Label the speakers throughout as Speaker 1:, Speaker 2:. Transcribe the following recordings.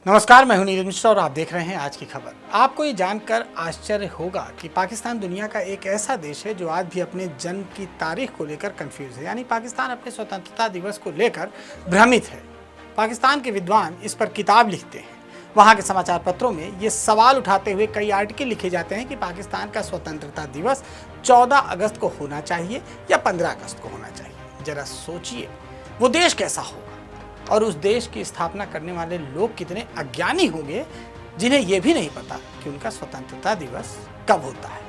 Speaker 1: नमस्कार, मैं हूं नीरज मिश्रा और आप देख रहे हैं आज की खबर। आपको ये जानकर आश्चर्य होगा कि पाकिस्तान दुनिया का एक ऐसा देश है जो आज भी अपने जन्म की तारीख को लेकर कंफ्यूज है। यानी पाकिस्तान अपने स्वतंत्रता दिवस को लेकर भ्रमित है। पाकिस्तान के विद्वान इस पर किताब लिखते हैं। वहाँ के समाचार पत्रों में ये सवाल उठाते हुए कई आर्टिकल लिखे जाते हैं कि पाकिस्तान का स्वतंत्रता दिवस 14 अगस्त को होना चाहिए या 15 अगस्त को होना चाहिए। जरा सोचिए, वो देश कैसा होगा और उस देश की स्थापना करने वाले लोग कितने अज्ञानी होंगे जिन्हें यह भी नहीं पता कि उनका स्वतंत्रता दिवस कब होता है।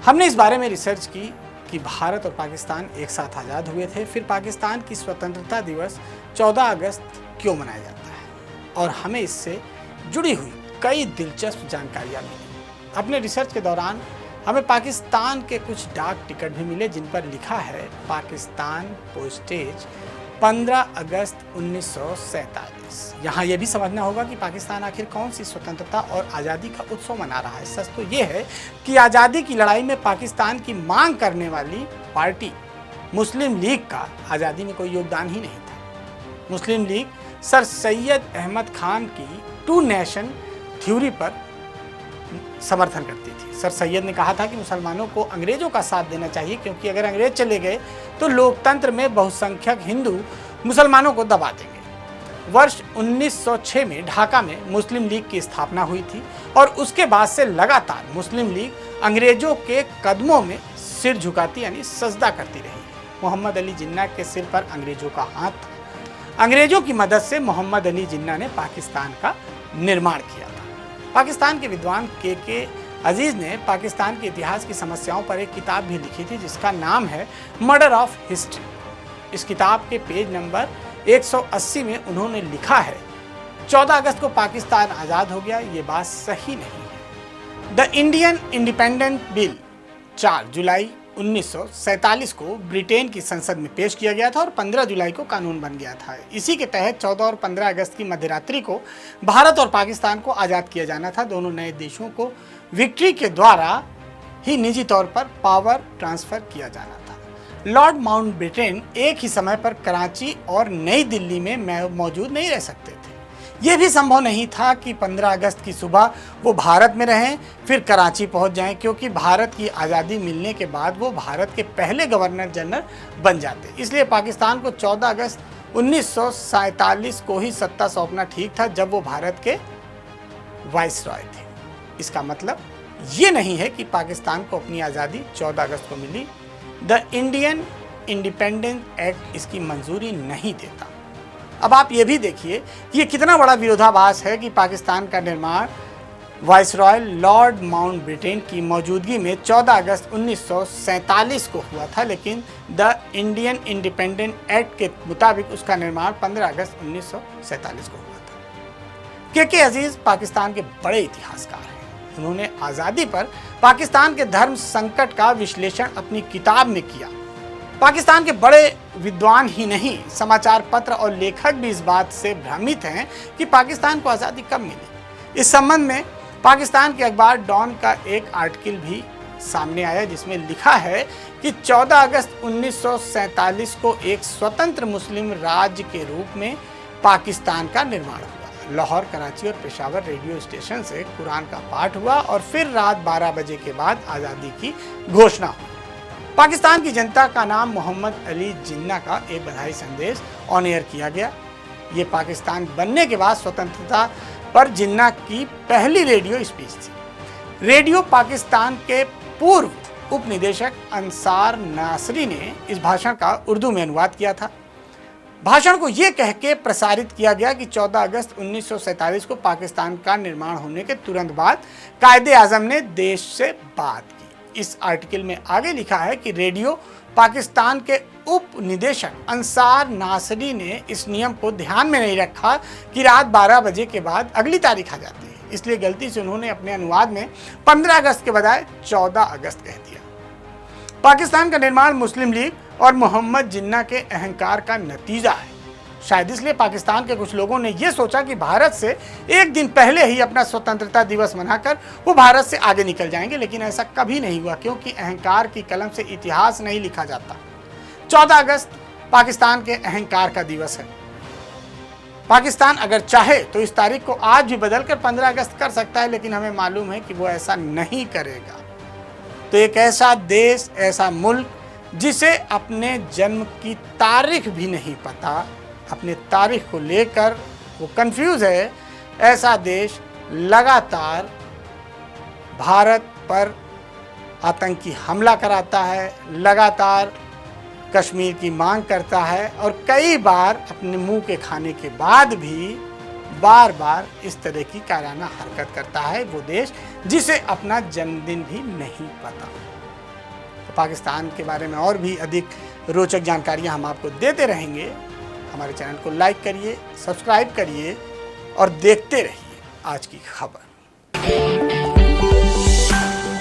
Speaker 1: हमने इस बारे में रिसर्च की कि भारत और पाकिस्तान एक साथ आज़ाद हुए थे, फिर पाकिस्तान की स्वतंत्रता दिवस 14 अगस्त क्यों मनाया जाता है और हमें इससे जुड़ी हुई कई दिलचस्प जानकारियाँ मिली। अपने रिसर्च के दौरान हमें पाकिस्तान के कुछ डाक टिकट भी मिले जिन पर लिखा है पाकिस्तान पोस्टेज 15 अगस्त 1947। यहाँ यह भी समझना होगा कि पाकिस्तान आखिर कौन सी स्वतंत्रता और आज़ादी का उत्सव मना रहा है। सच तो ये है कि आज़ादी की लड़ाई में पाकिस्तान की मांग करने वाली पार्टी मुस्लिम लीग का आज़ादी में कोई योगदान ही नहीं था। मुस्लिम लीग सर सैयद अहमद खान की टू नेशन थ्योरी पर समर्थन करती थी। सर सैयद ने कहा था कि मुसलमानों को अंग्रेजों का साथ देना चाहिए क्योंकि अगर अंग्रेज चले गए तो लोकतंत्र में बहुसंख्यक हिंदू मुसलमानों को दबा देंगे। वर्ष 1906 में ढाका में मुस्लिम लीग की स्थापना हुई थी और उसके बाद से लगातार मुस्लिम लीग अंग्रेजों के कदमों में सिर झुकाती यानी सजदा करती रही। मोहम्मद अली जिन्ना के सिर पर अंग्रेजों का हाथ था। अंग्रेजों की मदद से मोहम्मद अली जिन्ना ने पाकिस्तान का निर्माण किया था। पाकिस्तान के विद्वान के अजीज ने पाकिस्तान के इतिहास की समस्याओं पर एक किताब भी लिखी थी जिसका नाम है मर्डर ऑफ हिस्ट्री। इस किताब के पेज नंबर 180 में उन्होंने लिखा है 14 अगस्त को पाकिस्तान आज़ाद हो गया, ये बात सही नहीं है। द इंडियन इंडिपेंडेंट बिल 4 जुलाई 1947 को ब्रिटेन की संसद में पेश किया गया था और 15 जुलाई को कानून बन गया था। इसी के तहत 14 और 15 अगस्त की मध्यरात्रि को भारत और पाकिस्तान को आज़ाद किया जाना था। दोनों नए देशों को विक्ट्री के द्वारा ही निजी तौर पर पावर ट्रांसफर किया जाना था। लॉर्ड माउंटबेटन एक ही समय पर कराची और नई दिल्ली में मौजूद नहीं रह सकते थे। यह भी संभव नहीं था कि 15 अगस्त की सुबह वो भारत में रहें फिर कराची पहुंच जाएं, क्योंकि भारत की आज़ादी मिलने के बाद वो भारत के पहले गवर्नर जनरल बन जाते। इसलिए पाकिस्तान को 14 अगस्त 1947 को ही सत्ता सौंपना ठीक था जब वो भारत के वाइसरॉय थे। इसका मतलब ये नहीं है कि पाकिस्तान को अपनी आज़ादी 14 अगस्त को मिली। द इंडियन इंडिपेंडेंस एक्ट इसकी मंजूरी नहीं देता। अब आप ये भी देखिए कि ये कितना बड़ा विरोधाभास है कि पाकिस्तान का निर्माण वाइसरॉय लॉर्ड माउंटबेटन की मौजूदगी में 14 अगस्त 1947 को हुआ था, लेकिन द इंडियन इंडिपेंडेंट एक्ट के मुताबिक उसका निर्माण 15 अगस्त 1947 को हुआ था। के अजीज पाकिस्तान के बड़े इतिहासकार हैं। उन्होंने आज़ादी पर पाकिस्तान के धर्म संकट का विश्लेषण अपनी किताब में किया। पाकिस्तान के बड़े विद्वान ही नहीं, समाचार पत्र और लेखक भी इस बात से भ्रमित हैं कि पाकिस्तान को आज़ादी कब मिली। इस संबंध में पाकिस्तान के अखबार डॉन का एक आर्टिकल भी सामने आया जिसमें लिखा है कि 14 अगस्त 1947 को एक स्वतंत्र मुस्लिम राज्य के रूप में पाकिस्तान का निर्माण हुआ। लाहौर, कराची और पेशावर रेडियो स्टेशन से कुरान का पाठ हुआ और फिर रात 12 बजे के बाद आज़ादी की घोषणा हुई। पाकिस्तान की जनता का नाम मोहम्मद अली जिन्ना का एक बधाई संदेश ऑन एयर किया गया। ये पाकिस्तान बनने के बाद स्वतंत्रता पर जिन्ना की पहली रेडियो स्पीच थी। रेडियो पाकिस्तान के पूर्व उप निदेशक अंसार नासरी ने इस भाषण का उर्दू में अनुवाद किया था। भाषण को यह कह के प्रसारित किया गया कि 14 अगस्त 1947 को पाकिस्तान का निर्माण होने के तुरंत बाद कायदे आजम ने देश से बात की। इस आर्टिकल में आगे लिखा है कि रेडियो पाकिस्तान के उप निदेशक अंसार नासरी ने इस नियम को ध्यान में नहीं रखा कि रात 12 बजे के बाद अगली तारीख आ जाती है, इसलिए गलती से उन्होंने अपने अनुवाद में 15 अगस्त के बजाय 14 अगस्त कह दिया। पाकिस्तान का निर्माण मुस्लिम लीग और मोहम्मद जिन्ना के अहंकार का नतीजा है। शायद इसलिए पाकिस्तान के कुछ लोगों ने यह सोचा कि भारत से एक दिन पहले ही अपना स्वतंत्रता दिवस मनाकर वो भारत से आगे निकल जाएंगे, लेकिन ऐसा कभी नहीं हुआ क्योंकि अहंकार की कलम से इतिहास नहीं लिखा जाता। 14 अगस्त पाकिस्तान के अहंकार का दिवस है। पाकिस्तान अगर चाहे तो इस तारीख को आज भी बदलकर 15 अगस्त कर सकता है, लेकिन हमें मालूम है कि वो ऐसा नहीं करेगा। तो एक ऐसा देश, ऐसा मुल्क जिसे अपने जन्म की तारीख भी नहीं पता, अपने तारीख को लेकर वो कंफ्यूज है, ऐसा देश लगातार भारत पर आतंकी हमला कराता है, लगातार कश्मीर की मांग करता है और कई बार अपने मुंह के खाने के बाद भी बार बार इस तरह की कायराना हरकत करता है वो देश जिसे अपना जन्मदिन भी नहीं पता। तो पाकिस्तान के बारे में और भी अधिक रोचक जानकारियां हम आपको देते रहेंगे। हमारे चैनल को लाइक करिए, सब्सक्राइब करिए और देखते रहिए आज की खबर।